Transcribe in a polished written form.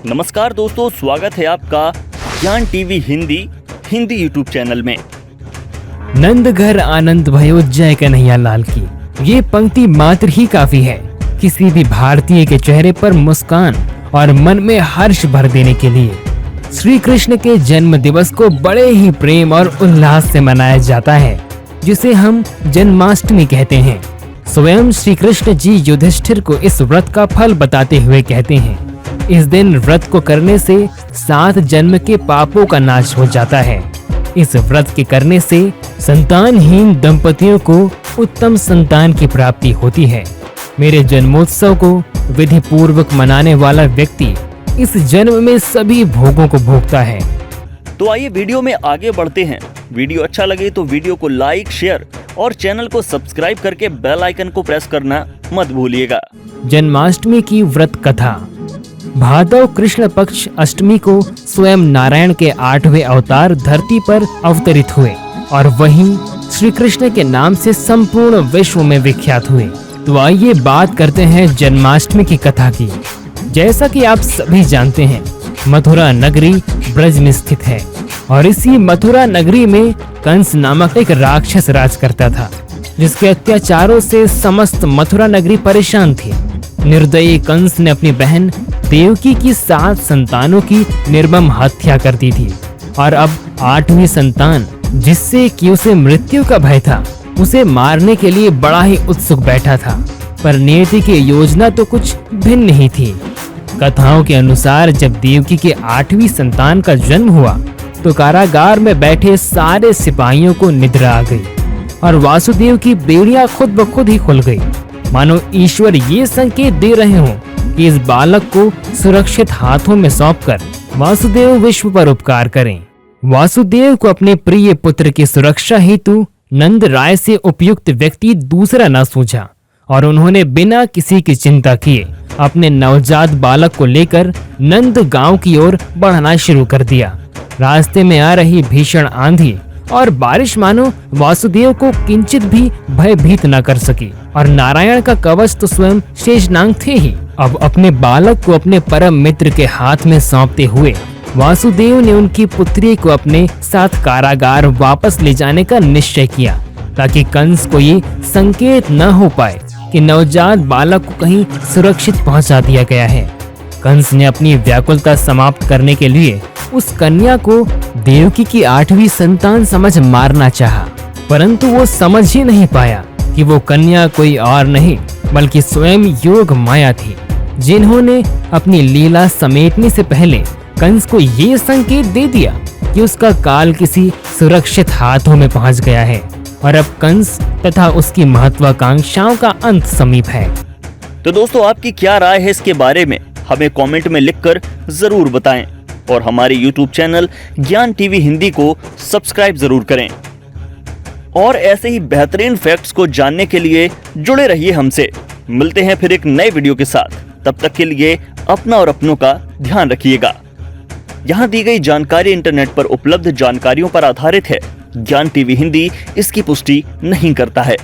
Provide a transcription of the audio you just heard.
नमस्कार दोस्तों, स्वागत है आपका ज्ञान टीवी हिंदी यूट्यूब चैनल में। नंद घर आनंद भयो जय कन्हैया लाल की, ये पंक्ति मात्र ही काफी है किसी भी भारतीय के चेहरे पर मुस्कान और मन में हर्ष भर देने के लिए। श्री कृष्ण के जन्म दिवस को बड़े ही प्रेम और उल्लास से मनाया जाता है, जिसे हम जन्माष्टमी कहते हैं। स्वयं श्री कृष्ण जी युधिष्ठिर को इस व्रत का फल बताते हुए कहते हैं, इस दिन व्रत को करने से 7 जन्म के पापों का नाश हो जाता है। इस व्रत के करने से संतानहीन दंपतियों को उत्तम संतान की प्राप्ति होती है। मेरे जन्मोत्सव को विधि पूर्वक मनाने वाला व्यक्ति इस जन्म में सभी भोगों को भोगता है। तो आइए वीडियो में आगे बढ़ते हैं। वीडियो अच्छा लगे तो वीडियो को लाइक, शेयर और चैनल को सब्सक्राइब करके बेल आइकन को प्रेस करना मत भूलिएगा। जन्माष्टमी की व्रत कथा। भादव कृष्ण पक्ष अष्टमी को स्वयं नारायण के 8वें अवतार धरती पर अवतरित हुए और वहीं श्री कृष्ण के नाम से संपूर्ण विश्व में विख्यात हुए। तो आइए बात करते हैं जन्माष्टमी की कथा की। जैसा कि आप सभी जानते हैं, मथुरा नगरी ब्रज में स्थित है और इसी मथुरा नगरी में कंस नामक एक राक्षस राज करता था, जिसके अत्याचारों से समस्त मथुरा नगरी परेशान थी। निर्दयी कंस ने अपनी बहन देवकी की 7 संतानों की निर्मम हत्या कर दी थी और अब 8वीं संतान, जिससे कि उसे मृत्यु का भय था, उसे मारने के लिए बड़ा ही उत्सुक बैठा था। पर नियति की योजना तो कुछ भिन्न ही थी। कथाओं के अनुसार जब देवकी के 8वीं संतान का जन्म हुआ तो कारागार में बैठे सारे सिपाहियों को निद्रा आ गई और वासुदेव की बेड़ियां खुद ब खुद ही खुल गई, मानो ईश्वर ये संकेत दे रहे हों कि इस बालक को सुरक्षित हाथों में सौंपकर वासुदेव विश्व पर उपकार करें। वासुदेव को अपने प्रिय पुत्र की सुरक्षा हेतु नंद राय से उपयुक्त व्यक्ति दूसरा न सूझा और उन्होंने बिना किसी की चिंता किए अपने नवजात बालक को लेकर नंद गांव की ओर बढ़ना शुरू कर दिया। रास्ते में आ रही भीषण आंधी और बारिश मानो वासुदेव को किंचित भी भयभीत न कर सकी और नारायण का कवच तो स्वयं शेषनाग थे ही। अब अपने बालक को अपने परम मित्र के हाथ में सौंपते हुए वासुदेव ने उनकी पुत्री को अपने साथ कारागार वापस ले जाने का निश्चय किया, ताकि कंस को ये संकेत न हो पाए कि नवजात बालक को कहीं सुरक्षित पहुंचा दिया गया है। कंस ने अपनी व्याकुलता समाप्त करने के लिए उस कन्या को देवकी की 8वीं संतान समझ मारना चाहा, परंतु वो समझ ही नहीं पाया कि वो कन्या कोई और नहीं बल्कि स्वयं योग माया थी, जिन्होंने अपनी लीला समेटने से पहले कंस को ये संकेत दे दिया कि उसका काल किसी सुरक्षित हाथों में पहुंच गया है और अब कंस तथा उसकी महत्वाकांक्षाओं का अंत समीप है। तो दोस्तों, आपकी क्या राय है इसके बारे में हमें कमेंट में लिखकर जरूर बताएं और हमारे YouTube चैनल ज्ञान टीवी हिंदी को सब्सक्राइब जरूर करें और ऐसे ही बेहतरीन फैक्ट्स को जानने के लिए जुड़े रहिए हमसे। मिलते हैं फिर एक नए वीडियो के साथ। तब तक के लिए अपना और अपनों का ध्यान रखिएगा। यहाँ दी गई जानकारी इंटरनेट पर उपलब्ध जानकारियों पर आधारित है। ज्ञान टीवी हिंदी इसकी पुष्टि नहीं करता है।